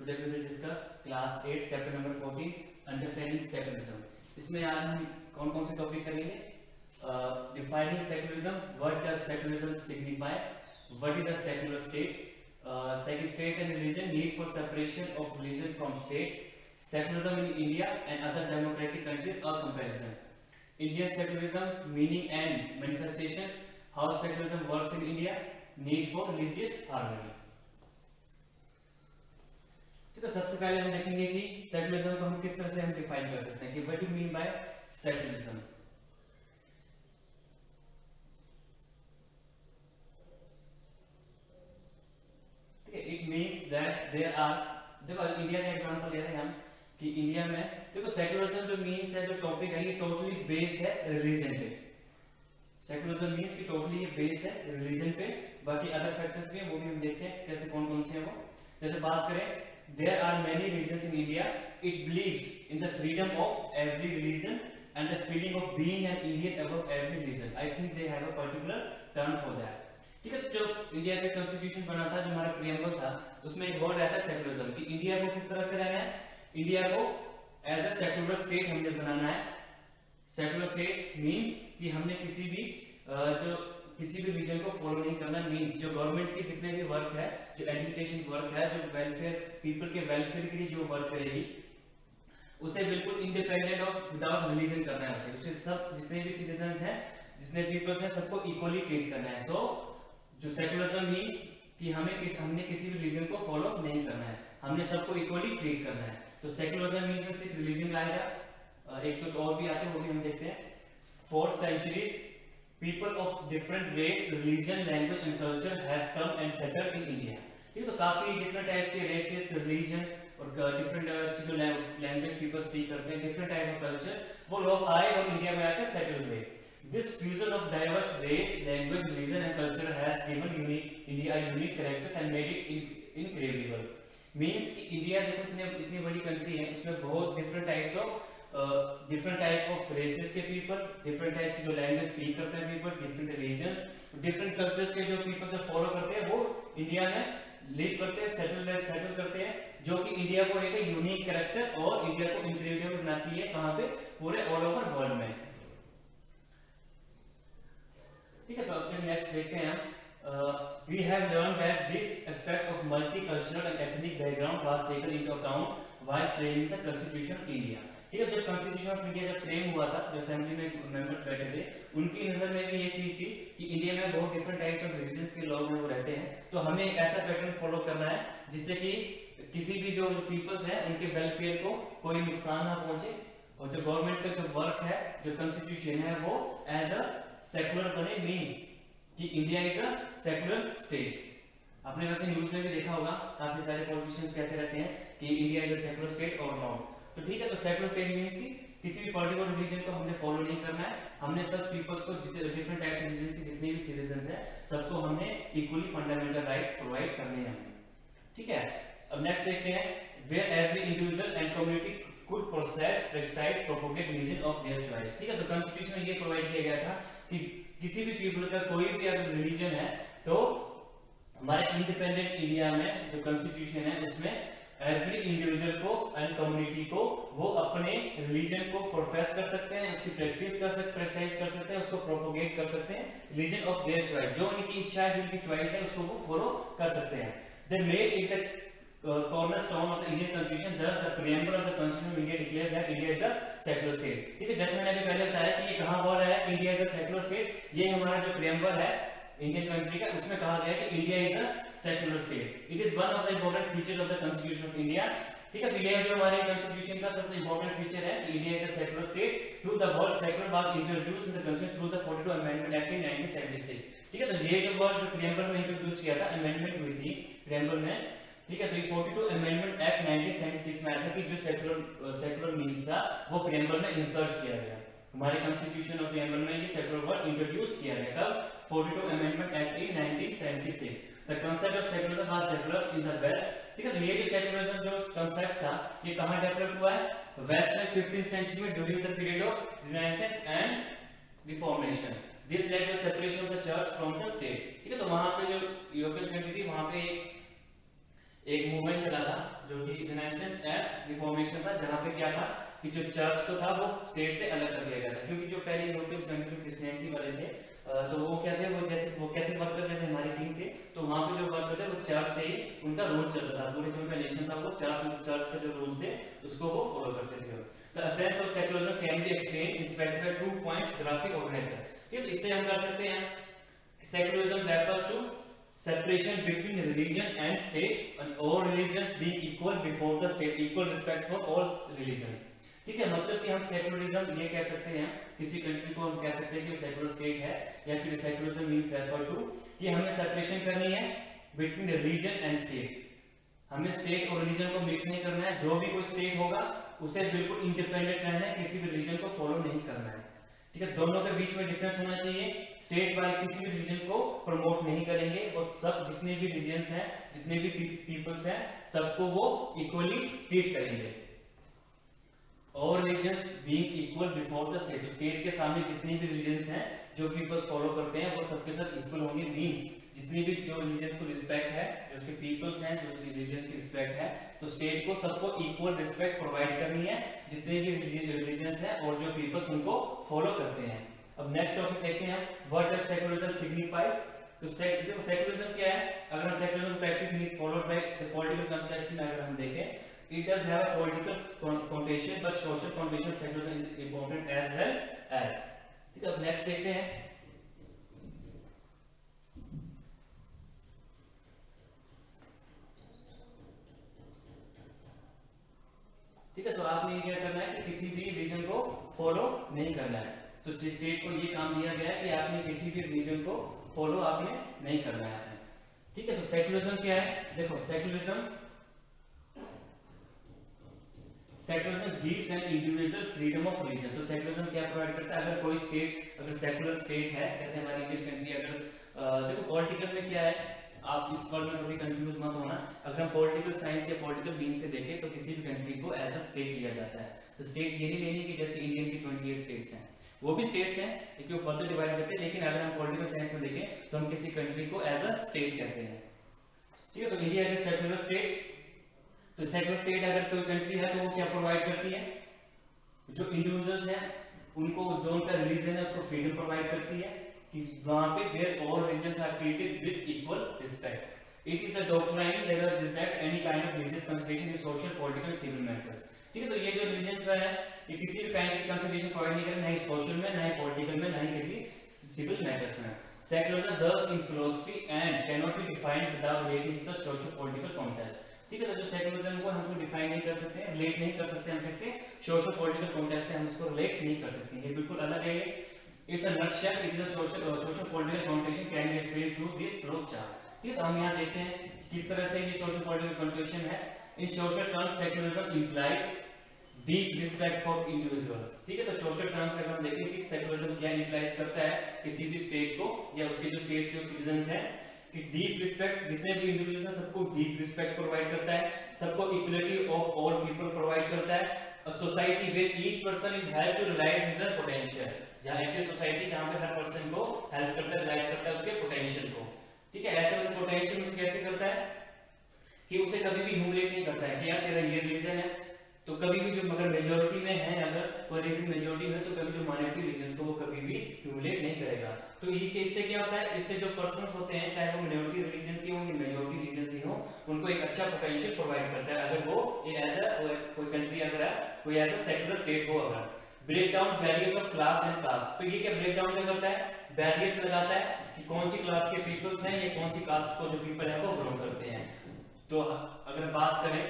Today we will discuss class 8 chapter number 14 understanding secularism. इसमें आज हम कौन कौन से टॉपिक करेंगे? Defining secularism, what does secularism signify, what is a secular state, state and religion, need for separation of religion from state, secularism in India and other democratic countries, a comparison, Indian secularism, meaning and manifestations, how secularism works in India, need for religious harmony. तो सबसे पहले हम देखेंगे कि secularism को हम किस तरह से हम डिफाइन कर सकते हैं कि what do mean by secularism. ठीक है, it means that there are, देखो इंडिया का एग्जांपल ले रहे हैं हम कि इंडिया में देखो सेकुलरिज्म जो मींस है, जो टॉपिक है, ये टोटली बेस्ड है रिलीजन पे. सेकुलरिज्म मींस कि टोटली ये बेस्ड है रिलीजन पे. बाकी अदर फैक्टर्स भी हैं, वो भी हम देखते हैं कैसे कौन कौन से हैं वो. जैसे बात करें, there are many religions in India. It believes in the freedom of every religion and the feeling of being an Indian above every religion. I think they have a particular term for that. ठीक है, जो India का constitution बना था, जो हमारा preamble था, उसमें एक वर्ड आया था सेकुलरिज्म कि इंडिया को किस तरह से रहना है. इंडिया को एज अ सेकुलर स्टेट हमने बनाना है. सेकुलर स्टेट मींस कि हमने किसी भी रिलीजन को फॉलो नहीं करना. मींस जो गवर्नमेंट के जितने भी वर्क है, जो एडमिनिस्ट्रेशन वर्क है, जो वेलफेयर पीपल के वेलफेयर के लिए जो वर्क करेगी, उसे बिल्कुल इंडिपेंडेंट ऑफ विदाउट रिलीजन करना है. उसे सब जितने भी सिटीजंस हैं, जितने पीपल्स हैं, सबको इक्वली ट्रीट करना है. सो जो सेकुलरिज्म मींस कि हमने किसी भी रिलीजन को फॉलो नहीं करना है, हमने सबको इक्वली ट्रीट करना है. तो सेकुलरिज्म मींस में सिर्फ रिलीजन आएगा. एक तो और भी आते हैं, वो भी हम देखते हैं. 4th centuries people of different race, religion, language and culture have come and settled in India. ठीक है, तो काफी डिफरेंट टाइप के रेसेस, रिलीजन और डिफरेंट जो लैंग्वेज पीपल स्पीक करते हैं, डिफरेंट टाइप ऑफ कल्चर, वो लोग आए और इंडिया में आकर सेटल हुए. This fusion of diverse race, language, religion and culture has given India unique characters and made it incredible. Means कि इंडिया देखो इतनी बड़ी कंट्री है, उसमें बहुत different types of different type of races के पीपल, डिफरेंट टाइप की जो लैंग्वेज स्पीक करते हैं people, different religion, different cultures के जो पीपल जो फॉलो करते हैं, वो इंडिया में लिव करते हैं, सेटल करते हैं, जो कि इंडिया को एक यूनिक कैरेक्टर और इंडिया को इनक्रेडिबल बनाती है. कहां पे? पूरे ऑल ओवर वर्ल्ड में. ठीक है, तो अब नेक्स्ट देखते हैं हम. We have learned that this aspect of multicultural and ethnic background was taken into account while framing the Constitution of India. ठीक है, जब कॉन्स्टिट्यूशन ऑफ इंडिया जब फ्रेम हुआ था, जो असेंबली में मेंबर्स बैठे थे, उनकी नजर में भी ये चीज थी कि इंडिया में बहुत डिफरेंट टाइप्स ऑफ रिलीजन्स के लोग हैं, वो रहते हैं. तो हमें ऐसा पैटर्न फॉलो करना है जिससे कि किसी भी जो पीपल्स हैं, उनके वेलफेयर को कोई नुकसान ना पहुंचे, और जो गवर्नमेंट का जो वर्क है, जो कॉन्स्टिट्यूशन है, वो एज अ सेकुलर बने. मींस कि India is a secular state. आपने वैसे न्यूज में भी देखा होगा, काफी सारे पॉलिटिशियंस कहते रहते हैं कि India is a secular state और नॉट. तो ठीक है, तो सेकुलर स्टेट मींस कि किसी भी पर्टिकुलर रिलीजन को हमने फॉलो नहीं करना है. हमने सब पीपल्स को, डिफरेंट टाइप्स ऑफ रिलीजन के जितने भी सिटीजंस हैं, सबको हमने इक्वली फंडामेंटल राइट्स प्रोवाइड करने हैं. ठीक है, अब नेक्स्ट देखते हैं. Where every individual and community could process, practice, propagate religion of their choice. ठीक है, तो कॉन्स्टिट्यूशन में ये प्रोवाइड किया गया था कि किसी भी पीपल का कोई भी अगर रिलीजन है, तो हमारे इंडिपेंडेंट इंडिया में जो कॉन्स्टिट्यूशन है, उसमें एवरी इंडिविजुअल को एंड कम्युनिटी को वो अपने रिलीजन को प्रोफेस कर सकते हैं, उसकी प्रैक्टिस कर सकते हैं, उसको प्रोपोगेट कर सकते हैं. रिलीजन ऑफ देयर चॉइस, जो उनकी इच्छा है, जो उनकी चॉइस है, उसको वो फॉलो कर सकते हैं. They made it the cornerstone of the Indian Constitution. Thus, the preamble of the Constitution of India declares that India is a secular state. ठीक है, जैसे मैंने अभी पहले बताया कि ये कहाँ बोल रहा है, India is a secular state. ये हमारा जो preamble है इंडियन कंट्री का, उसमें कहा गया है कि India is a secular state. It is one of the important features of the constitution of India. ठीक है, तो ये जो हमारे कॉन्स्टिट्यूशन का सबसे इंपॉर्टेंट फीचर है कि India is a secular state. Through the word secular was introduced in the constitution through the 42 amendment act in 1976. ठीक है, तो ये जो वर्ड जो प्रीएम्बल में इंट्रोड्यूस किया था, अमेंडमेंट हुई थी प्रीएम्बल में. ठीक है, तो ये 42 अमेंडमेंट एक्ट 1976 में आया था कि जो सेकुलर मींस था, वो प्रीएम्बल में इंसर्ट किया गया. हमारे कॉन्स्टिट्यूशन और प्रीएम्बल में ये सेकुलर वर्ड इंट्रोड्यूस किया गया. कब? 42 amendment act in 1976. The concept of secularism was developed in the west. ठीक है, तो ये जो सेकुलरिज्म जो कांसेप्ट था, ये कहां डेवलप हुआ है? वेस्ट में 15th सेंचुरी में, during the period of renaissance and reformation. This led to separation of the church from the state. ठीक है, तो वहां पे जो यूरोपियन कंट्री थी, वहां पे एक मूवमेंट चला था जो कि रिनेसेंस एंड रिफॉर्मेशन था, जहां पे क्या था कि जो चर्च को था वो स्टेट से अलग कर दिया गया था, क्योंकि जो पहले यूरोपियन कंट्री जो क्रिश्चियनिटी वाले थे तो वो क्या थे, वो कैसे वर्क करते, जैसे हमारे किंग थे तो वहां पे जो वर्क करते वो चर्च से ही उनका रूल चलता था, पूरे जो उनका नेशन था वो चर्च का जो रूल्स थे उसको वो फॉलो करते थे। The essence of secularism can be explained in specified 2 points graphic organisation. ठीक है, इससे हम कर सकते हैं secularism refers to separation between religion and state and all religions being equal before the state, equal respect for all religions। ठीक है, मतलब कि हम सेकुलरिज्म ये कह सकते हैं, किसी कंट्री को हम कह सकते हैं कि सेकुलर स्टेट है, या फिर सेकुलरिज्म मींस रेफर टू कि हमें सेपरेशन करनी है बिटवीन रिलीजन एंड स्टेट। हमें स्टेट और रिलीजन को मिक्स नहीं करना है, जो भी कोई स्टेट होगा उसे बिल्कुल इंडिपेंडेंट रहना है, किसी भी रिलीजन को फॉलो नहीं करना है। ठीक है, दोनों के बीच में डिफरेंस होना चाहिए। स्टेट वाले किसी भी रिलीजन को प्रमोट नहीं करेंगे और सब जितने भी रिलीजन्स हैं, जितने भी पीपल्स हैं, सबको वो इक्वली ट्रीट करेंगे। और religions being equal before the state, state के सामने जितने भी रिलीजन्स हैं जो पीपल्स फॉलो करते हैं वो सबके साथ इक्वल होंगे। मींस जितनी भी जो रिलीजन को रिस्पेक्ट है, जो उसके पीपल्स हैं, जो रिलीजन की रिस्पेक्ट है, तो स्टेट को सबको इक्वल रिस्पेक्ट प्रोवाइड करनी है, जितने भी रिलीजन्स हैं और जो पीपल्स उनको फॉलो करते हैं। अब नेक्स्ट टॉपिक देखते हैं हम, व्हाट डज सेकुलरिज्म सिग्निफाइज। तो सेकुलरिज्म क्या है, अगर हम secularism practice mean followed by the political context में अगर हम देखें, it does have a political connotation but social connotation of secularism is important as well as। ठीक है, अब नेक्स्ट देखते हैं, ठीक है, तो आपने क्या करना है कि किसी भी रीजन को फॉलो नहीं करना है। तो स्टेट को ये काम दिया गया है कि आपने किसी भी रीजन को फॉलो आपने नहीं करना है आपने। ठीक है, तो सेकुलरिज्म क्या है, देखो secularism gives an individual freedom of religion. तो सेकुलरिज्म क्या प्रोवाइड करता है, अगर कोई स्टेट अगर सेकुलर स्टेट है, जैसे हमारी इंडियन कंट्री, अगर देखो पॉलिटिकल में क्या है, आप इस वर्ड में कभी कंफ्यूज मत होना। अगर हम पॉलिटिकल साइंस या पॉलिटिकल मीन से देखें तो किसी भी कंट्री को एज अ स्टेट लिया जाता है। तो स्टेट ये नहीं लेनी कि जैसे इंडियन की 28 स्टेट्स हैं, वो भी स्टेट्स हैं लेकिन वो फर्दर डिवाइड करते हैं, लेकिन अगर हम पॉलिटिकल साइंस में देखें तो हम किसी कंट्री को एज अ स्टेट कहते हैं। ठीक है, तो इंडिया इज सेकुलर स्टेट। तो सेकुलर स्टेट अगर कोई कंट्री है तो वो क्या प्रोवाइड करती है, जो इंडिविजुअल्स हैं उनको जो उनका रिलीजन है उसको फ्रीडम प्रोवाइड करती है कि वहां पे there all religions are treated with equal respect. It is a doctrine that will reject any kind of religious consideration in social political civil matters. ठीक है, तो ये जो रिलीजन्स है ये किसी भी काइंड की कंसिडरेशन प्रोवाइड नहीं करते, ना ही सोशल में, ना ही पॉलिटिकल में, ना ही किसी सिविल मैटर्स में। Secularism thus in philosophy and cannot be defined without relating to the socio political context। ठीक है, तो जो सेकुलरिज्म को हम डिफाइन नहीं कर सकते, रिलेट नहीं कर सकते हम किसके, सोशो पॉलिटिकल कॉन्टेक्स्ट से हम इसको रिलेट नहीं कर सकते, ये बिल्कुल अलग है। It's a nutshell, it is a socio political context can be explained through this flow chart. ठीक है, तो हम यहां देखते हैं किस तरह से ये सोशो पॉलिटिकल कॉन्टेक्स्ट है। In social terms secularism implies deep respect for individual. ठीक है, तो सोशल टर्म्स अगर हम देखें कि सेकुलरिज्म क्या इंप्लाइज करता है किसी भी स्टेट को या उसके जो स्टेट्स के सिटीजंस हैं, कि डीप रिस्पेक्ट, जितने भी इंडिविजुअल्स हैं सबको डीप रिस्पेक्ट प्रोवाइड करता है, सबको equality of all people provide करता है। A society where each person is help to realise his potential, जहां ऐसी सोसाइटी जहां पे हर पर्सन को हेल्प करता है, रियलाइज करता है उसके पोटेंशियल को। ठीक है, ऐसे उस पोटेंशियल को कैसे करता है कि उसे कभी भी ह्यूमिलेट नहीं करता है कि यार तेरा ये रीजन है, तो कभी भी जो अगर मेजोरिटी में है, अगर कोई रीजन मेजोरिटी में, तो कभी जो माइनॉरिटी रीजन को वो कभी भी ह्यूमिलेट नहीं करेगा। तो ये इससे क्या होता है, इससे जो पर्संस होते हैं चाहे वो माइनॉरिटी रिलीजन के हों या मेजोरिटी रीजन के हों, उनको एक अच्छा पोटेंशियल प्रोवाइड करता है अगर वो एज अ कोई कंट्री अगर है, कोई एज अ सेकुलर स्टेट हो। अगर break down barriers of class and caste, तो ये क्या ब्रेक डाउन क्या करता है, बैरियर्स लगाता है कि कौन सी क्लास के पीपल्स हैं या कौन सी कास्ट को जो पीपल है वो बिलोंग करते हैं। तो अगर बात करें,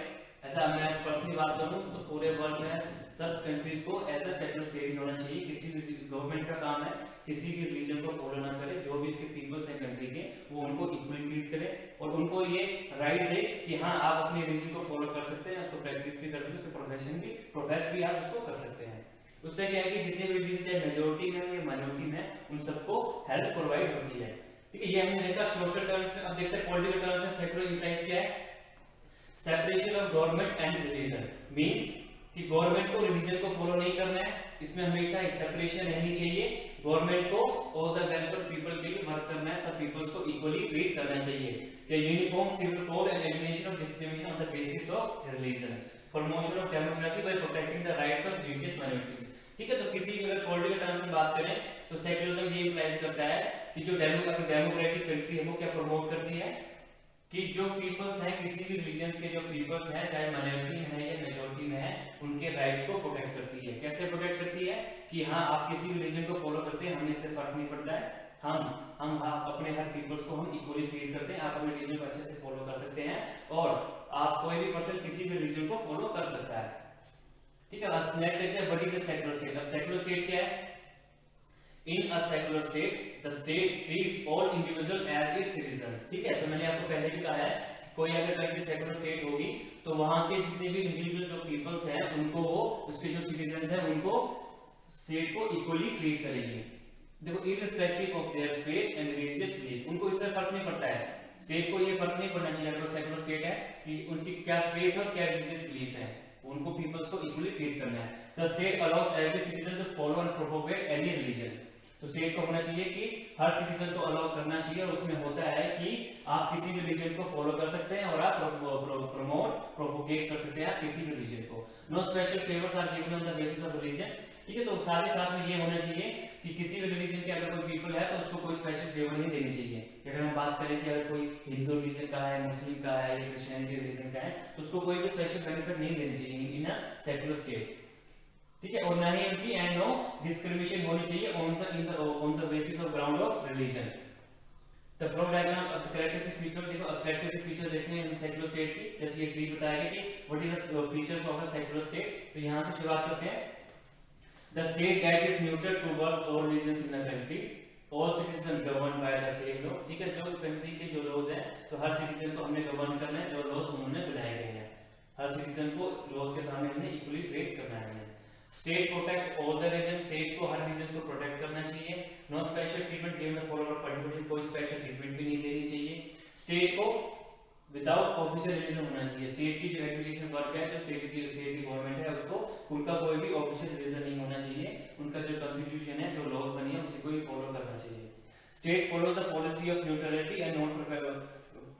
ऐसा मैं पर्सनली बात करूं तो पूरे वर्ल्ड में सब कंट्रीज को एज अ सेकुलर स्टेट ही होना चाहिए। किसी भी गवर्नमेंट का काम है किसी भी रिलीजन को फॉलो ना करे, जो भी उसके पीपल्स हैं कंट्री के वो उनको इक्वली ट्रीट करे और उनको ये राइट दे कि हाँ आप अपने रिलीजन को फॉलो कर सकते हैं, उसको प्रैक्टिस भी कर सकते हैं, उसके प्रोफेशन भी प्रोफेस भी आप उसको कर सकते हैं। उससे क्या है कि जितने भी रिलीजन चाहे मेजोरिटी में हो या माइनॉरिटी में, उन सबको हेल्प प्रोवाइड होती है। ठीक है, ये हमने देखा सोशल टर्म्स में। अब देखते हैं पॉलिटिकल टर्म्स में सेकुलर इंप्लाइज क्या है। Separation of government and religion means कि गवर्नमेंट को रिलीजन को फॉलो नहीं करना है, इसमें हमेशा एक सेपरेशन रहनी चाहिए, गवर्नमेंट को और द वेलफेयर पीपल के लिए वर्क वर्क करना है, सब पीपल्स को इक्वली ट्रीट करना चाहिए। या uniform civil code and elimination of discrimination on the basis of religion, promotion of democracy by protecting the rights of religious minorities. ठीक है, तो किसी भी अगर पॉलिटिकल टर्म्स में बात करें तो सेक्युलरिज्म ये इंप्लाइज करता है कि जो डेमोक्रेटिक कंट्री है वो क्या प्रमोट करती है कि जो पीपल्स हैं, किसी भी रिलीजन के जो पीपल्स हैं, चाहे माइनॉरिटी में है या मेजॉरिटी में है, उनके राइट्स को प्रोटेक्ट करती है। कैसे प्रोटेक्ट करती है कि हाँ, आप किसी भी रिलीजन को फॉलो करते हैं, हमें इससे फर्क नहीं पड़ता है, हम अपने हर पीपल्स को हम इक्वली ट्रीट करते हैं, आप अपने रिलीजन को अच्छे से फॉलो कर सकते हैं और आप कोई भी पर्सन किसी भी रिलीजन को फॉलो कर सकता है। ठीक है, बस नेक्स्ट देखते हैं what is a secular state. अब सेक्युलर स्टेट क्या है? In a secular state, the state treats all individuals as its citizens। ठीक है, तो मैंने आपको पहले भी कहा है कोई अगर कंट्री सेक्युलर स्टेट होगी तो वहां के जितने भी इंडिविजुअल जो पीपल्स हैं उनको वो उसके जो सिटीजंस हैं उनको स्टेट को इक्वली ट्रीट करेगी। देखो, irrespective of their faith and religious belief, उनको इससे फर्क नहीं पड़ता है, स्टेट को ये फर्क नहीं पड़ना चाहिए अगर सेक्युलर स्टेट है कि उनकी क्या फेथ और क्या रिलीजियस बिलीफ है, उनको पीपल्स को इक्वली ट्रीट करना है। The state allows every citizen to follow and propagate any religion, तो स्टेट को होना चाहिए कि हर सिटीजन को अलाउ करना चाहिए और उसमें होता है कि आप किसी भी रिलीजन को फॉलो कर सकते हैं और आप प्रमोट प्रोपोगेट कर सकते हैं आप किसी भी रिलीजन को। No special favours are given on the basis of religion. ठीक है, तो साथ ही साथ में ये होना चाहिए कि किसी भी रिलीजन के अगर कोई पीपल है तो उसको कोई स्पेशल फेवर नहीं देनी चाहिए। अगर हम बात करें कि अगर कोई हिंदू रिलीजन का है, मुस्लिम का है या क्रिश्चियनिटी रिलीजन का है तो उसको कोई भी स्पेशल बेनिफिट नहीं देनी चाहिए इन अ सेक्युलर स्टेट। ठीक है, और ना ही उनकी एंड नो डिस्क्रिमिनेशन होनी चाहिए on the basis of ground of religion. The flow diagram of the characteristic feature, देखो अब कैरेक्टरिस्टिक फीचर देखते हैं हम सेक्युलर स्टेट की। जैसे ये ट्री बताएगा कि what is the features of a secular state, तो यहां से शुरुआत करते हैं। The state that is neutral towards all religions in the country, all citizen govern by the same law. ठीक है, जो कंट्री के जो लॉज हैं तो हर सिटीजन को हमने गवर्न करना है, जो लॉज उन्होंने बनाए गए हैं हर सिटीजन को लॉज के सामने हमने इक्वली ट्रीट करना है। State protects all the region, state को हर रीजन को प्रोटेक्ट करना चाहिए। No special treatment given the follower particular, कोई स्पेशल ट्रीटमेंट भी नहीं देनी चाहिए। स्टेट को विदाउट ऑफिशियल रिलीजन होना चाहिए, स्टेट की जो एडमिनिस्ट्रेशन वर्क है, जो स्टेट की गवर्नमेंट है उसको उनका कोई भी ऑफिशियल रिलीजन नहीं होना चाहिए, उनका जो कॉन्स्टिट्यूशन है जो लॉज बनी है उसी को ही फॉलो करना चाहिए। State follows the policy of neutrality and non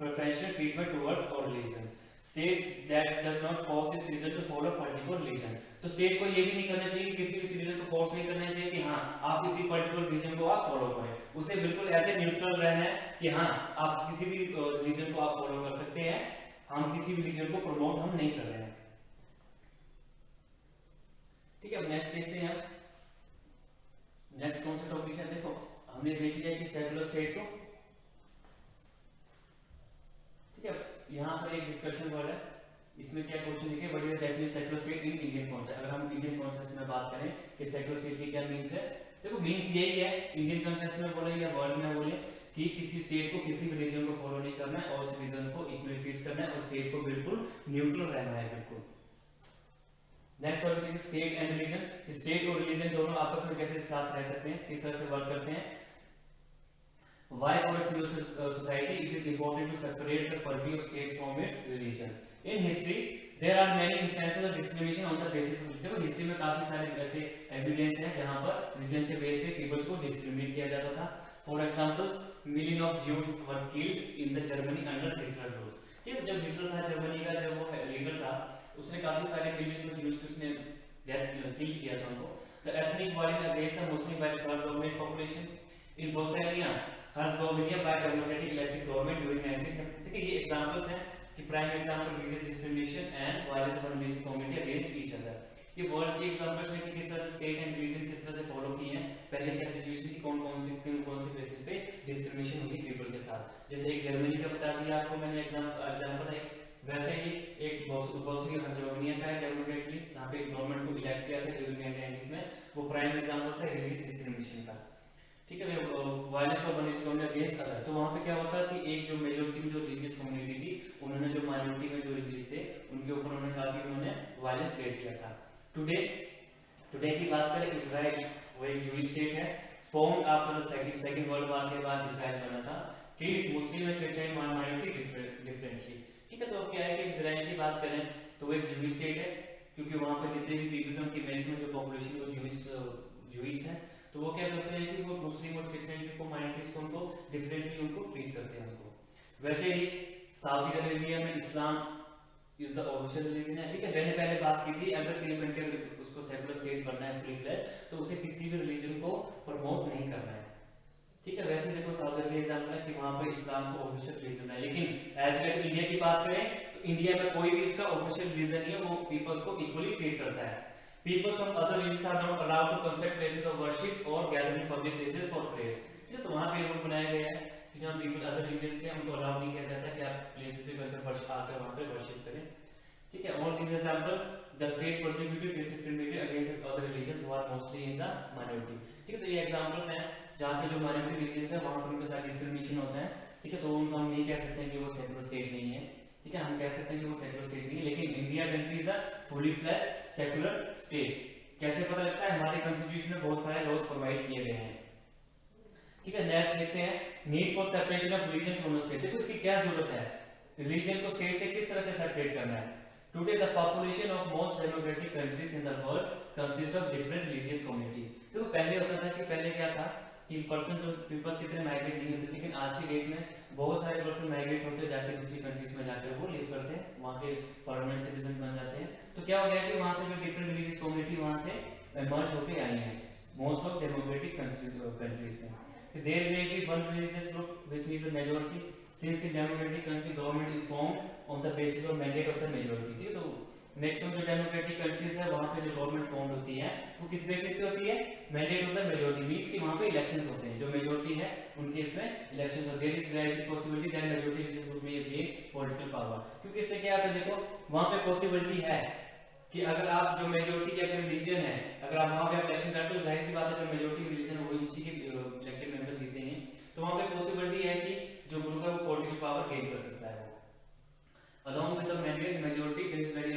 preferential treatment towards all religion, state that does not force its citizen to follow particular religion. तो स्टेट को ये भी नहीं करना चाहिए, किसी भी सिटीजन को फोर्स नहीं करना चाहिए कि हाँ आप किसी पर्टिकुलर रिलीजन को आप फॉलो करें, उसे बिल्कुल एज ए न्यूट्रल रहना है कि हाँ आप किसी भी रिलीजन को आप फॉलो कर सकते हैं, हम किसी भी रिलीजन को प्रमोट हम नहीं कर रहे हैं। ठीक है, अब नेक्स्ट देखते हैं। नेक्स्ट कौन सा टॉपिक है? देखो हमने देख लिया कि सेक्युलर स्टेट को। ठीक है, यहाँ पर एक डिस्कशन वर्ड है, इसमें क्या क्वेश्चन लिखे, what is the definition secular state in Indian context. अगर हम इंडियन कॉन्टेक्स्ट में बात करें कि सेक्युलर स्टेट की क्या मींस है, देखो मींस यही है, इंडियन कॉन्टेक्स्ट में बोले या वर्ल्ड में बोले कि किसी स्टेट को किसी भी रीजन को फॉलो नहीं करना है और सिटीजन को इक्वली ट्रीट करना है और स्टेट को बिल्कुल न्यूट्रल रहना है बिल्कुल। नेक्स्ट टॉपिक है स्टेट एंड रिलीजन। स्टेट और रिलीजन दोनों आपस में कैसे साथ रह सकते हैं, किस तरह से वर्क करते हैं। Why for a civil society it is important to separate the purview of state from its religion. In history there are many instances of discrimination on the basis of, देखो हिस्ट्री में काफी सारे ऐसे evidence हैं जहां पर religion के base पे पीपल्स को डिस्क्रिमिनेट किया जाता था। For example million of Jews were killed in the Germany under Hitler rule. ये जब हिटलर था जर्मनी का, जब वो लीडर था, उसने काफी सारे मिलियन ऑफ ज्यूज को उसने किल किया था उनको। The ethnic violence against the Muslim by Serb dominate population in Bosnia Herzegovina by democratic elected government during 1990। ठीक है, ये एग्जांपल्स हैं कि prime example religious discrimination and violence of religious community against each other. ये world के examples हैं कि किस तरह से स्टेट एंड रिलीजन किस तरह से फॉलो किए हैं, पहले क्या सिचुएशन थी, कौन से बेसिस पे डिस्क्रिमिनेशन हुई पीपल के साथ। जैसे एक जर्मनी का बता दिया आपको मैंने एग्जांपल है, वैसे ही एक बोस्निया हर्ज़गोविना का है डेमोक्रेटिकली, जहां पे गवर्नमेंट को इलेक्ट किया था ड्यूरिंग 1990s में, वो प्राइम एग्जांपल था रिलीजियस डिस्क्रिमिनेशन का। ठीक है, violence of community against other, तो वहां पे क्या होता है कि एक जो मेजॉरिटी में जो रिलीजियस कम्युनिटी थी उन्होंने जो माइनॉरिटी में जो रिलीजियस थे उनके ऊपर उन्होंने काफी वायलेंस क्रिएट किया था। टुडे की बात करें, इजराइल वो एक जूइश स्टेट है, formed after the second world war के बाद इजराइल बना था। Treats Muslim and Christian minority differently. ठीक है, तो अब क्या है कि इजराइल की बात करें तो वो एक जूइश स्टेट है, क्योंकि वहां पर जितने भी पीपल्स हैं उनकी मैक्सिमम जो पॉपुलेशन वो जूइश है, तो वो क्या करते हैं कि वो मुस्लिम और क्रिश्चियनिटी को माइनॉरिटीज को उनको डिफरेंटली उनको ट्रीट करते हैं उनको। वैसे ही सऊदी अरेबिया में Islam is the official religion है, ठीक है। मैंने पहले बात की थी अगर कोई कंट्री उसको सेकुलर स्टेट बनना है फुली फ्लैट, तो उसे किसी भी रिलीजन को प्रमोट नहीं करना है, ठीक है। वैसे देखो सऊदी अरब एग्जांपल है कि वहां पर इस्लाम को ऑफिशियल रिलीजन है, लेकिन एज वेल इंडिया की बात करें तो इंडिया में कोई भी इसका ऑफिशियल रिलीजन नहीं है, वो पीपल्स को इक्वली ट्रीट करता है। Peoples from other religions are not allowed to construct places of worship और gather in public places for prayers, ठीक है। तो वहां पे रूल बनाया गया है कि जहां पीपल अदर रिलीजन्स के उनको अलाउ नहीं किया जाता कि आप प्लेसेस पे आकर वहां पे वर्शिप करें, ठीक है। और in example the state prosecuted disciplinary against other religion who are mostly in the minority, ठीक है। तो ये एग्जांपल्स हैं जहाँ पे जो माइनॉरिटी रिलीजन्स है वहाँ पर उनके साथ डिस्क्रिमिनेशन होता है, ठीक है। तो उनको हम नहीं कह सकते हैं कि वो सेकुलर स्टेट नहीं है, ठीक है। हम कह सकते हैं कि वो सेकुलर स्टेट नहीं है, लेकिन India country is a fully flat secular state. कैसे पता लगता है? हमारे कॉन्स्टिट्यूशन में बहुत सारे लॉज प्रोवाइड किए गए हैं, ठीक है। नेक्स्ट देखते हैं need for separation of religion from the state. देखो इसकी क्या जरूरत है, रिलीजन को स्टेट से किस तरह से सेपरेट करना है। Today the population of most democratic countries in the world consist of different religious community. देखो पहले होता था कि पहले क्या था कि पर्सन जो पीपल्स इतने माइग्रेट नहीं होते, लेकिन आज की डेट में बहुत सारे पर्सन माइग्रेट होते जाके दूसरी कंट्रीज में जाकर वो लिव करते हैं, वहाँ के परमानेंट सिटीजन बन जाते हैं। तो क्या हो गया कि वहाँ से जो डिफरेंट रिलीजियस कम्युनिटी वहाँ से मर्ज होके आई है मोस्ट ऑफ डेमोक्रेटिक कंट्रीज में। There may be one religious group which means the majority. Since in democratic country government is formed on the basis of mandate of the majority, ठीक है। तो maximum जो democratic countries है वहाँ पे जो government form होती है वो किस बेसिस पे होती है? Mandate of the majority, means कि वहाँ पे इलेक्शंस होते हैं, जो मेजोरिटी है उनके इसमें इलेक्शंस होते हैं। There is very possibility that majority religious group में गेन पॉलिटिकल पावर, क्योंकि इससे क्या होता है, देखो वहाँ पे पॉसिबिलिटी है कि अगर आप जो मेजोरिटी के अपने रिलीजन है, अगर आप वहाँ पे इलेक्शन करते हो, जाहिर सी बात है जो मेजोरिटी रिलीजन है वो उसी के इलेक्टेड मेंबर्स जीते हैं, तो वहाँ पे पॉसिबिलिटी है कि जो ग्रुप है वो पॉलिटिकल पावर गेन कर सकता है। Along with the mandate majority, there is very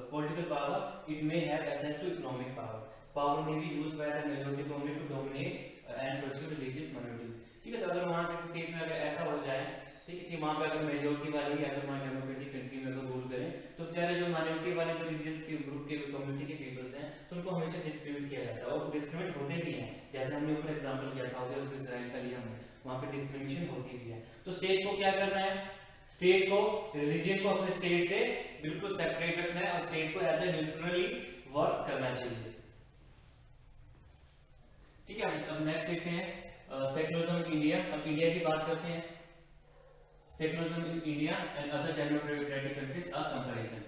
political power. It may have access to economic power. Power may be used by the majority community to dominate and pursue religious minorities. ठीक है। तो अगर वहाँ किसी state में अगर ऐसा हो जाए, ठीक है, कि वहाँ पे अगर मेजोरिटी वाले ही अगर वहाँ डेमोक्रेटिक कंट्री में अगर रूल करें, तो बेचारे जो माइनॉरिटी वाले जो रिलीजियस के ग्रुप के कम्युनिटी के पीपल्स हैं, तो उनको हमेशा डिस्क्रिमिनेट किया जाता है, और डिस्क्रिमिनेट होते भी हैं। जैसे हमने ऊपर एग्जांपल किया सऊदी अरब इजराइल का लिया हमने, वहाँ पे डिस्क्रिमिनेशन होती भी है। तो स्टेट को क्या करना है? स्टेट को रिलीजन को अपने स्टेट से बिल्कुल सेपरेट रखना है और स्टेट को एज ए न्यूट्रली वर्क करना चाहिए, ठीक है। अब नेक्स्ट देखते हैं सेकुलरिज्म इन इंडिया। अब इंडिया की बात करते हैं। Secularism in India and other democratic countries a comparison.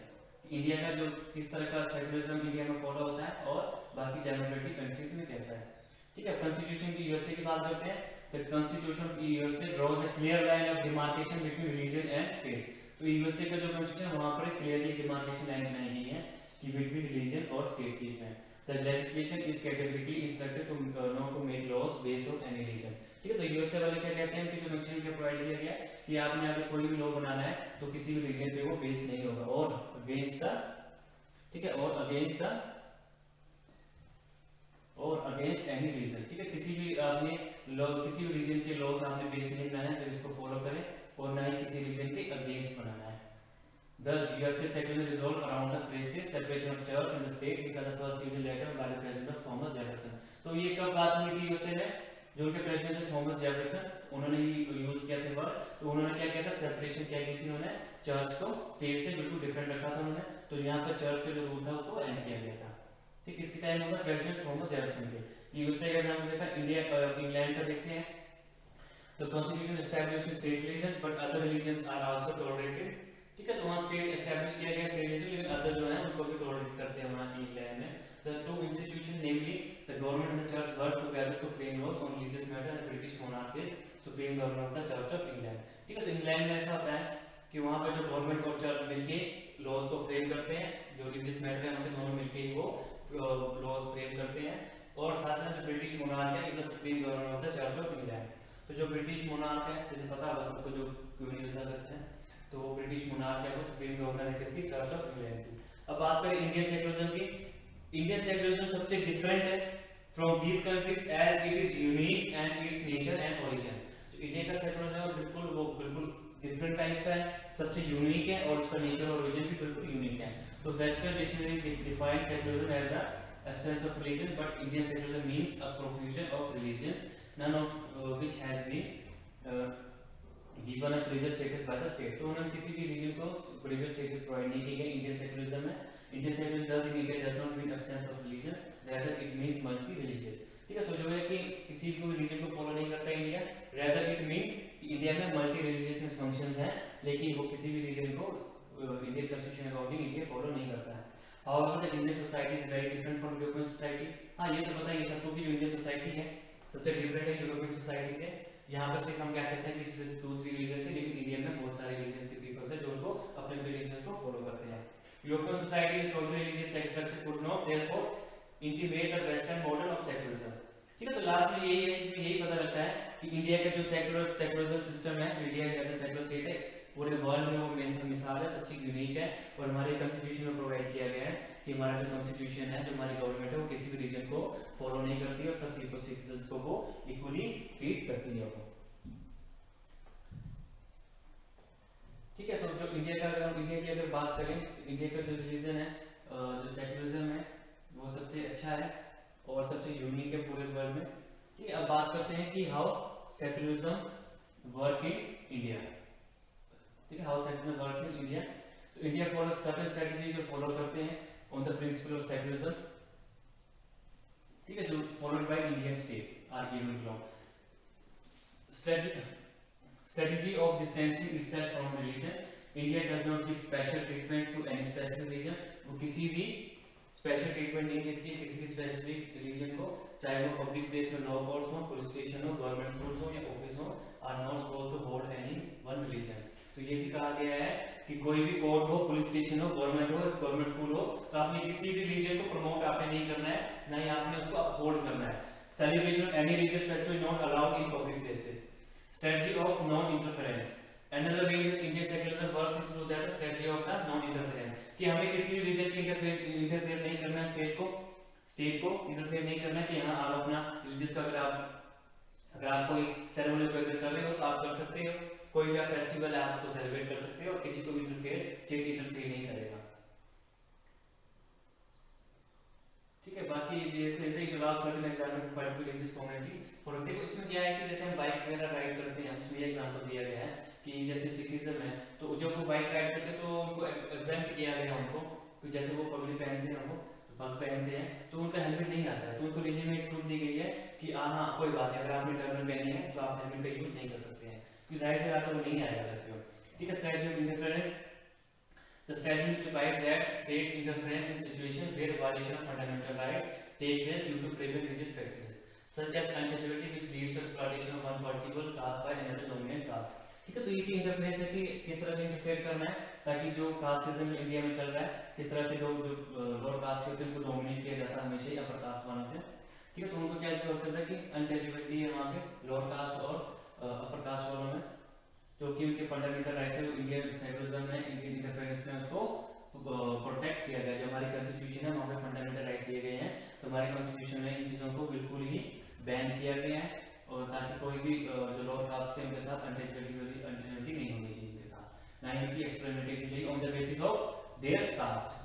India का जो किस तरह का सेकुलरिज्म इंडिया में फॉलो होता है और बाकी डेमोक्रेटिक कंट्रीज में कैसा है, ठीक है। कॉन्स्टिट्यूशन की यूएसए की बात करते हैं। The Constitution of USA draws a clear line of demarcation between religion and state. तो यूएसए का जो कॉन्स्टिट्यूशन वहां पर क्लियरली डिमार्केशन लाइन बनाई गई है कि बिटवीन रिलीजन और स्टेट के बीच में। The legislation is categorically instructed to not to make laws based on any religion, ठीक है। तो यूएसए वाले क्या कहते हैं कि जो कॉन्स्टिट्यूशन में प्रोवाइड किया गया कि आपने अगर कोई भी लॉ बनाना है तो किसी भी रिलीजन पे वो बेस नहीं होगा, और अगेंस्ट द, ठीक है, और अगेंस्ट द और अगेंस्ट एनी रीजन, ठीक है। किसी भी आपने लॉ, किसी भी रीजन के लॉज आपने बेस नहीं बनाना है तो इसको फॉलो करें, और ना ही किसी रीजन के अगेंस्ट बनाना है। Thus, USA secular resolved around the phrases separation of church and the state, which are the first union letter by the president of Thomas Jefferson. तो ये कब बात हुई थी यूएसए में? जो उनके प्रेसिडेंट थे थॉमस जेफरसन, उन्होंने ही यूज किया था वर्ड। तो उन्होंने क्या किया था? सेपरेशन क्या की थी उन्होंने? चर्च को स्टेट से बिल्कुल डिफरेंट रखा था उन्होंने। तो यहाँ पर चर्च का जो रूल था उसको एंड किया गया था, ठीक। किसके टाइम होगा? प्रेसिडेंट थॉमस जेफरसन के। यूएसए का एग्जांपल देखा, इंडिया इंग्लैंड का देखते हैं। तो constitution establishes state religion but other religions are also tolerated, ठीक है। तो वहाँ स्टेट एस्टैब्लिश किया गया स्टेट रिलीजन, लेकिन अदर जो है उनको भी टॉलरेट करते हैं वहाँ इंग्लैंड में। The two institution namely the government and the church work together to frame laws on religious matter and British monarch is supreme governor of the church of England, ठीक है। तो इंग्लैंड में ऐसा होता है कि वहाँ पर जो गवर्नमेंट और चर्च मिलके लॉज को फ्रेम करते हैं, जो रिलीजियस मैटर है उनके दोनों मिलके ही वो लॉज फ्रेम करते हैं, और साथ में जो ब्रिटिश मोनार्क है is the supreme governor of the church of England. तो जो ब्रिटिश मोनार्क है, जैसे पता होगा सबको, जो क्वीन एलिजाबेथ है, तो वो ब्रिटिश मोनार्क है, वो सुप्रीम गवर्नर है किसकी? चर्च ऑफ इंग्लैंड की। अब बात करें इंडियन सेकुलरिज्म की। इंडियन सेकुलरिज्म सबसे डिफरेंट है from these countries as it is unique and its nature and origin. जो इंडिया का सेकुलरिज्म है बिल्कुल डिफरेंट टाइप का है, सबसे यूनिक है, और उसका नेचर और ओरिजिन भी बिल्कुल यूनिक है। तो western dictionaries define secularism as a absence of religion, but Indian secularism means a profusion of religions, none of which has been given a previous status by the state. तो उन्होंने किसी भी reason को previous status provide नहीं की गई Indian secularism में. Indian secularism does in India does not mean absence of religion, rather it means multi religious. ठीक है, तो जो है कि किसी भी रीजन को फॉलो नहीं करता India, rather it means India में मल्टी रिलीजियस फंक्शंस हैं, लेकिन वो किसी भी रीजन को Indian constitution according India follow नहीं करता है. However, the Indian society is very different from European society. हाँ, ये तो पता ही है सबको कि जो इंडियन सोसाइटी है सबसे डिफरेंट है यूरोपियन सोसाइटी से. यहाँ पर सिर्फ हम कह सकते हैं कि सिर्फ 2-3 रिलीजन है, लेकिन इंडिया में बहुत सारे रिलीजन के पीपल्स है जो उनको अपने रिलीजन को फॉलो करते हैं. European society social religious structure could not therefore intimate the western model of secularism. ठीक है, तो लास्ट में यही है, इसमें यही पता लगता है कि इंडिया का जो सेक्युलरिज्म सिस्टम है, इंडिया जैसे सेक्युलर स्टेट है पूरे वर्ल्ड में वो मिसाल है, सबसे यूनिक है. और हमारे कॉन्स्टिट्यूशन में प्रोवाइड किया गया है कि हमारा जो कॉन्स्टिट्यूशन है, जो हमारी गवर्नमेंट है, वो किसी भी रीजन को फॉलो नहीं करती और सब पीपल सिटीजंस को वो इक्वली ट्रीट करती है. ठीक है, तो जो इंडिया का अगर हम इंडिया की अगर बात करें तो इंडिया का जो रिलीजन है, जो सेक्युलरिज्म है, वो सबसे अच्छा है और सबसे यूनिक है पूरे वर्ल्ड में. ठीक है, अब बात करते हैं कि how secularism work in India. ठीक है, how secularism works in India. तो इंडिया फॉलो सर्टेन स्ट्रेटजी जो फॉलो करते हैं on the principle of secularism. ठीक है, जो followed by Indian state are given below. Strategy of distancing itself from religion. India does not give special treatment to any specific religion. वो किसी भी स्पेशल ट्रीटमेंट नहीं देती है किसी भी स्पेसिफिक रिलीजन को, चाहे वो पब्लिक प्लेस में लॉ कोर्ट्स हो, पुलिस स्टेशन हो, गवर्नमेंट स्कूल्स हो या ऑफिस हो, are not supposed to hold any one religion. तो ये भी कहा गया है कि कोई भी कोर्ट हो, पुलिस स्टेशन हो, गवर्नमेंट स्कूल हो, तो आपने किसी भी रिलीजन को प्रमोट आपने नहीं करना है, ना ही आपने उसको अपहोल्ड करना है. Celebration of any religious festival not allowed in public places. Strategy of non-interference. Another way in which Indian secularism works is through that strategy of the non-interference. कि हमें किसी भी रीजन की इंटरफेयर नहीं करना है, स्टेट को इंटरफेयर नहीं करना है कि यहाँ आप अपना रिलीजियस का अगर आप कोई सेरेमनी प्रेजेंट कर रहे हो तो आप कर सकते हो, कोई भी फेस्टिवल है आप उसको सेलिब्रेट कर सकते हो और किसी को भी स्टेट इंटरफेयर नहीं करेगा. ठीक है, बाकी ये कहते हैं कि last certain example of part religious community. और देखो इसमें क्या है कि जैसे हम बाइक वगैरह राइड करते हैं, उसमें एग्जांपल दिया गया है कि जैसे सिखिज्म है, तो जब वो बाइक राइड करते हैं तो उनको एग्जाम्प्ट किया गया उनको कि जैसे वो पगड़ी पहनते हैं, वो पग पहनते हैं, तो उनका हेलमेट नहीं आता है, तो उनको रिलीजन में छूट दी गई है कि हाँ कोई बात नहीं, अगर आपने टर्बन पहनी है तो आप हेलमेट का यूज नहीं कर सकते हैं, क्योंकि जाहिर सी बात है वो नहीं आया सकते हो. ठीक है, strategy of interference. The strategy implies that state interference in situations where violation of fundamental rights take place due to prevailing religious practices, such as untouchability, which leads to exploitation of one particular caste by another dominant caste. ठीक है, तो ये interference है कि किस तरह से interfere करना है ताकि जो कास्टिज्म इंडिया में चल रहा है, किस तरह से लोग जो लोअर कास्ट के होते हैं उनको डोमिनेट किया जाता है हमेशा ही अपर कास्ट वालों से. ठीक है, तो उनको क्या इसका होता है कि अनटचेबिलिटी है वहाँ पे लोअर कास्ट और अपर कास्ट वालों में, जो कि उनके फंडामेंटल राइट्स है, इंडियन सेक्युलरिज्म में इंडियन इंटरफेरेंस में उसको प्रोटेक्ट किया गया. जो हमारी कॉन्स्टिट्यूशन है वहाँ पे फंडामेंटल राइट दिए गए हैं, तो हमारे कॉन्स्टिट्यूशन में इन चीज़ों को बिल्कुल ही बैन किया गया है, और ताकि कोई भी जो लोअर कास्ट के उनके साथ अनटचेबिलिटी नहीं होनी चाहिए उनके साथ, ना ही उनकी एक्सपेरिमेंटेशन चाहिए on the basis of their caste.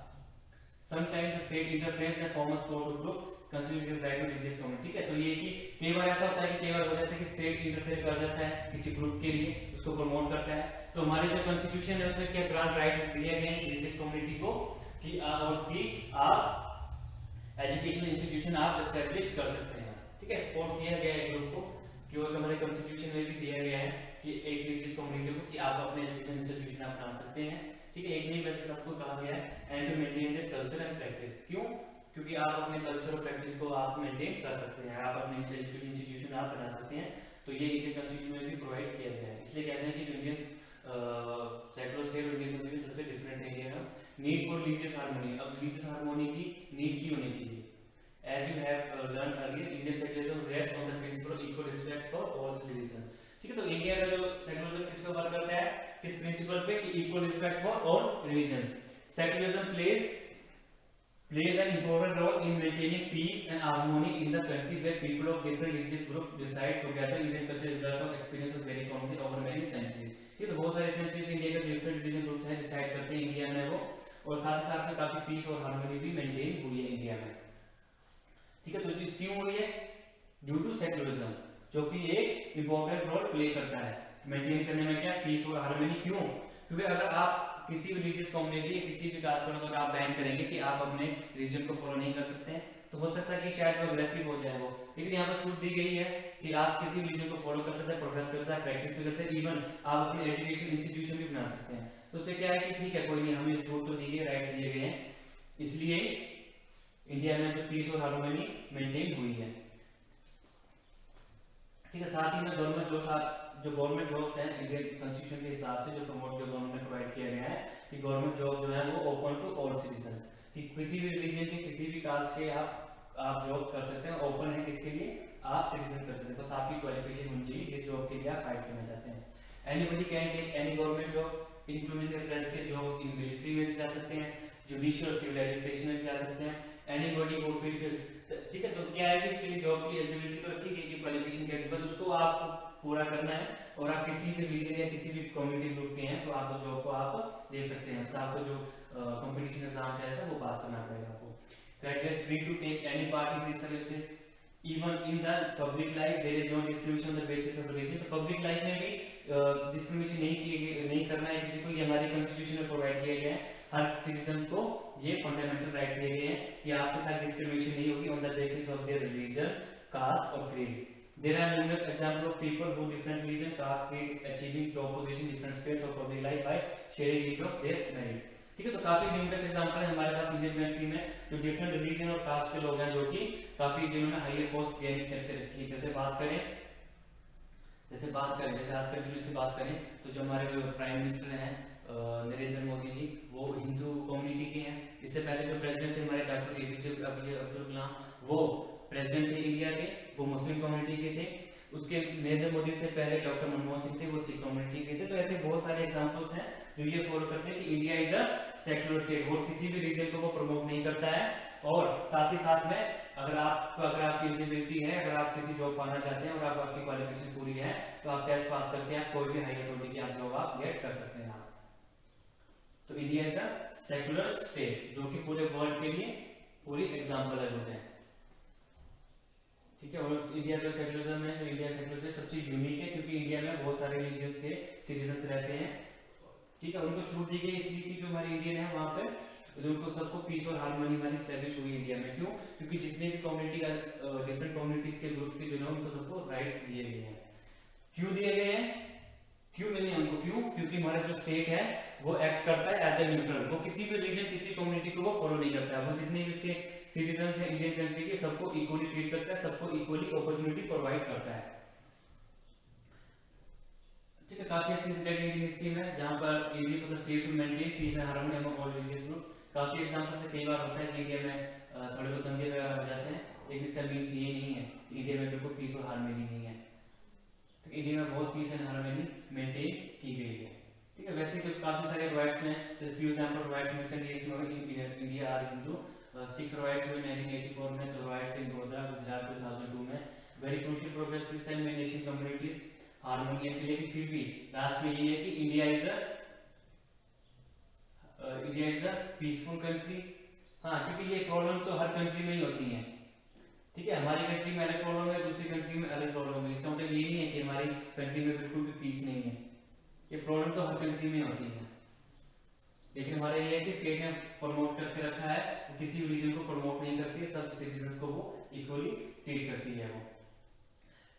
Sometimes the state interferes in form of support group constituted right to religious community. ठीक है, तो ये कि कई बार ऐसा होता है कि कई बार हो जाता है कि स्टेट इंटरफेयर कर जाता है किसी ग्रुप के लिए, उसको प्रमोट करता है. तो हमारे जो कॉन्स्टिट्यूशन है उसमें क्या ग्रांट राइट दिए गए हैं रिलीजियस कम्युनिटी को कि आप एजुकेशनल इंस्टीट्यूशन आप एस्टेब्लिश कर सकते हैं. ठीक है, सपोर्ट किया गया है ग्रुप को कि वो हमारे कॉन्स्टिट्यूशन में भी दिया गया है कि एक रिलीजियस कम्युनिटी को कि आप अपने एजुकेशनल इंस्टीट्यूशन आप बना सकते हैं. ठीक है, एक नहीं वैसे सबको कहा गया है and to maintain their culture and practice. क्यों? क्योंकि आप अपने कल्चर और प्रैक्टिस को आप मेंटेन कर सकते हैं, आप अपने एजुकेशन इंस्टीट्यूशन आप बना सकते हैं. तो ये इंडियन कॉन्स्टिट्यूशन में भी प्रोवाइड किया गया है. इसलिए कहते हैं कि जो इंडियन सेक्युलर स्टेट और इंडियन कॉन्स्टिट्यूशन सबसे डिफरेंट है इंडिया का. Need for religious harmony. अब रिलीजियस हार्मोनी की नीड की होनी चाहिए. As you have learn earlier, Indian secularism rest on the principle of equal respect for all religion. ठीक है, तो इंडिया का जो सेक्युलरिज्म किस पे वर्क करता है, किस प्रिंसिपल पे कि equal respect for all religion. Secularism plays an important role in maintaining peace and harmony in the country where people of different religious groups reside together. Indian culture is the result of experience of very community over many centuries. ये तो बहुत सारे century India के different religion group है decide करते हैं India में वो, और साथ ही साथ में काफी पीस और हार्मनी भी मेंटेन हुई है इंडिया में. ठीक है, तो इस क्यों हुई है? ड्यू टू सेक्युलरिज्म, जो कि एक इंपॉर्टेंट रोल प्ले करता है मेंटेन करने में क्या, पीस और हार्मनी। क्यों? क्योंकि अगर आप किसी भी रिलीजियस कम्युनिटी या किसी भी कास्ट को अगर आप बैन करेंगे कि आप अपने रिलीजन को फॉलो नहीं कर सकते हैं, तो हो सकता है कि शायद वो अग्रेसिव हो जाए वो। लेकिन यहाँ पर छूट दी गई है कि आप किसी भी रिलीजन को फॉलो कर सकते हैं, प्रोफेस कर सकते हैं, प्रैक्टिस भी कर सकते हैं, इवन आप अपने एजुकेशन इंस्टीट्यूशन भी बना सकते हैं। तो उससे क्या है कि ठीक है, कोई नहीं, हमें छूट तो दी गई, राइट्स दिए गए हैं, इसलिए इंडिया में जो पीस और हार्मनी मेंटेन हुई है। ठीक है, साथ ही में गवर्नमेंट जॉब्स हैं इंडियन कॉन्स्टिट्यूशन के हिसाब से जो गवर्नमेंट ने प्रोवाइड किया गया है कि गवर्नमेंट जॉब जो है वो ओपन टू ऑल सिटीजंस, कि किसी भी रिलीजन के किसी भी कास्ट के आप जॉब कर सकते हैं, ओपन है किसके लिए, आप सिटीजन कर सकते हैं, बस आपकी क्वालिफिकेशन होनी चाहिए जिस जॉब के लिए आप फाइट करना चाहते हैं। Anybody can take any government job including the president job, इन मिलिट्री में भी जा सकते हैं, जुडिशियल और सिविल एडमिनिस्ट्रेशन में भी जा सकते हैं। एनीबॉडी वो फिर ठीक है, तो क्या है कि इसके लिए जॉब की एलिजिबिलिटी तो रखी गई कि क्वालिफिकेशन क्या है, बस उसको आपको पूरा करना है, और आप किसी भी रीजन या किसी भी कम्युनिटी ग्रुप के हैं तो आप उस जॉब को आप दे सकते हैं। बस आपको जो कंपटीशन एग्जाम टेस्ट है वो पास करना पड़ेगा आपको। Criteria free to take any part in this services even in the public life, there is no discrimination on the basis of religion. तो पब्लिक लाइफ में भी डिस्क्रिमिनेशन नहीं करना है किसी को, ये हमारे कॉन्स्टिट्यूशन में प्रोवाइड किया गया है। हर सिटीजन को ये फंडामेंटल राइट दिए गए हैं कि आपके साथ डिस्क्रिमिनेशन नहीं होगी on the basis of their religion, caste और creed. There are numerous examples of people who different religion, caste, creed achieving top position different spheres of public life by sharing each of their merit। ठीक है, तो काफी numerous example है हमारे पास Indian country में जो different religion और cast के लोग हैं जो कि काफी जिन्होंने हायर पोस्ट गेन करके रखी है। जैसे बात करें जैसे आज कंटिन्यू से बात करें तो जो हमारे प्राइम मिनिस्टर हैं नरेंद्र मोदी जी, वो हिंदू कम्युनिटी के हैं। इससे पहले जो प्रेसिडेंट थे हमारे डॉक्टर एपीजे अब्दुल कलाम, वो प्रेसिडेंट थे इंडिया के, वो मुस्लिम कम्युनिटी के थे। उसके नरेंद्र मोदी से पहले डॉक्टर मनमोहन सिंह थे, वो सिख कम्युनिटी के थे। तो ऐसे बहुत सारे एग्जांपल्स हैं जो ये फॉलो करते हैं कि India is a secular state, वो किसी भी रीजन को वो प्रमोट नहीं करता है। और साथ ही साथ में अगर आपकी एलिजिबिलिटी है, अगर आप किसी जॉब पाना चाहते हैं और आपकी क्वालिफिकेशन पूरी है, तो आप टेस्ट पास करके आप कोई भी हाई अथॉरिटी की आप जॉब आप गेट कर सकते हैं आप। तो India is a secular state, जो कि पूरे वर्ल्ड के लिए पूरी एग्जांपल है। ठीक है, और इंडिया जो सेक्युलरिज्म है, जो इंडिया सेक्युलर से सबसे यूनिक है क्योंकि इंडिया में बहुत सारे रिलीजियंस के सिटीजन्स रहते हैं। ठीक है, उनको छूट दी गई इसलिए कि जो हमारे इंडियन है वहाँ पे जो उनको सबको पीस और हार्मनी वाली एस्टैब्लिश हुई इंडिया में। क्यों? क्योंकि जितने भी कम्युनिटी का डिफरेंट कम्युनिटीज के ग्रुप के जो है उनको सबको राइट्स दिए गए हैं। क्यों दिए गए हैं? क्यों मिले उनको? क्यों? क्योंकि हमारा जो स्टेट है वो एक्ट करता है एज ए न्यूट्रल, वो किसी भी रीजन किसी कम्युनिटी को वो फॉलो नहीं करता है। वो जितने भी उसके सिटीजन्स हैं इंडियन कंट्री के, सबको इक्वली ट्रीट करता है, सबको इक्वली अपॉर्चुनिटी प्रोवाइड करता है। ठीक है, काफी ऐसी इंडियन स्कीम है जहां पर easy for the state to maintain peace and harmony among all religious group. काफी एग्जांपल से कई बार होता है कि इंडिया में थोड़े बहुत दंगे वगैरह हो जाते हैं, लेकिन इसका मीन्स ये नहीं है कि इंडिया में बिल्कुल पीस और हार्मनी नहीं है। तो इंडिया में बहुत पीस एंड हार्मनी मेंटेन की गई है। ठीक है, वैसे तो काफी सारे राइट्स हैं, जैसे few example riots recently in India are Hindu. Sikh riots हुए 1984 में, तो राइट्स इन गोधरा गुजरात 2002 में। Very crucial progress this time में नेशन कम्युनिटीज हार्मोनी है। लेकिन फिर भी लास्ट में ये है कि India is a peaceful country. हाँ, क्योंकि ये प्रॉब्लम तो हर कंट्री में ही होती है। ठीक है, हमारी कंट्री में अलग प्रॉब्लम है, दूसरी कंट्री में अलग प्रॉब्लम है। इसका मतलब ये नहीं है कि हमारी कंट्री में बिल्कुल भी पीस नहीं है। ये प्रॉब्लम तो हर कंट्री में होती है, लेकिन हमारा ये है कि स्टेट ने प्रमोट करके रखा है, वो किसी भी रीजन को प्रमोट नहीं करती है, सब सिटीजन को वो इक्वली ट्रीट करती है वो।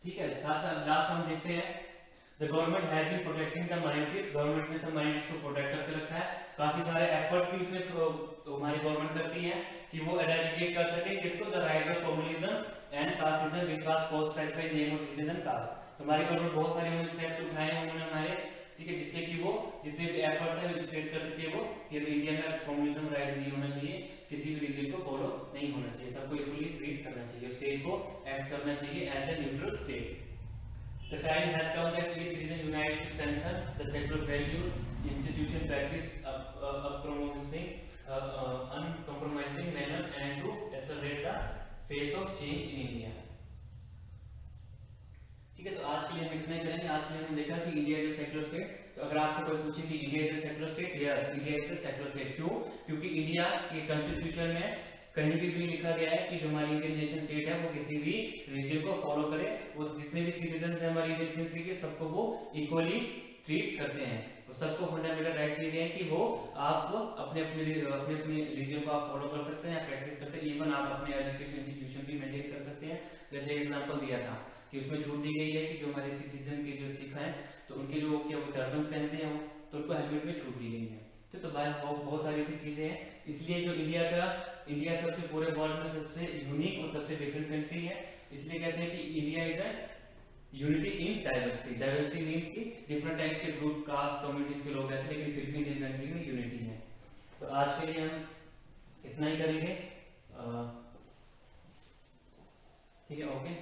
ठीक है, साथ साथ लास्ट हम देखते हैं the government has been protecting the minorities. Government ने सब माइनॉरिटीज को प्रोटेक्ट करके रखा है। काफी सारे एफर्ट्स भी उसमें तो हमारी गवर्नमेंट करती है कि वो एराडिकेट कर सके किसको, the rise of communism and casteism which was posterized by name of religion and caste. तो हमारी गवर्नमेंट बहुत सारे स्टेप्स उठाए हैं उन्होंने हमारे, ठीक है, जिससे कि वो जितने भी एफर्ट्स है वो स्टेट कर सके वो कि इंडिया में कम्युनिज्म राइज नहीं होना चाहिए, किसी भी रिलीजन को फॉलो नहीं होना चाहिए, सबको इक्वली ट्रीट करना चाहिए, स्टेट को एक्ट करना चाहिए as a neutral state. The time has come that we citizens unite to strengthen the secular values, institution practice up from uncompromising manner and to accelerate the phase of change in India। ठीक है, तो आज के लिए हम इतना ही करेंगे। आज के लिए हमने देखा कि India is a secular state. तो अगर आपसे कोई पूछे कि India is a secular state, yes India is a secular state. क्यों? क्योंकि इंडिया के कॉन्स्टिट्यूशन में कहीं भी लिखा गया है कि जो हमारी इंडियन नेशन स्टेट है वो किसी भी रीजन को फॉलो करे, वो जितने भी सिटीजन है हमारी इंडियन कंट्री के सबको वो इक्वली ट्रीट करते हैं। तो सबको फंडामेंटल राइट दिए गए हैं कि वो आप अपने अपने रीजन को आप फॉलो कर सकते हैं, प्रैक्टिस करते हैं, इवन आप अपने एजुकेशन इंस्टीट्यूशन भी मेंटेन कर सकते हैं। जैसे एग्जांपल दिया था कि उसमें छूट दी गई है कि जो हमारे सिटीजन के जो सिख हैं तो उनके जो क्या वो टर्बन पहनते हैं तो उनको हेलमेट में छूट दी गई है। तो बहुत सारी ऐसी चीजें हैं। इसलिए जो इंडिया सबसे पूरे वर्ल्ड में सबसे यूनिक और सबसे डिफरेंट कंट्री है। इसलिए कहते हैं कि India is a unity in diversity. Diversity means कि डिफरेंट टाइप्स के ग्रुप कास्ट कम्युनिटीज के लोग रहते हैं, लेकिन फिर भी इंडियन कंट्री में यूनिटी है। तो आज के लिए हम इतना ही करेंगे। ठीक है, ओके।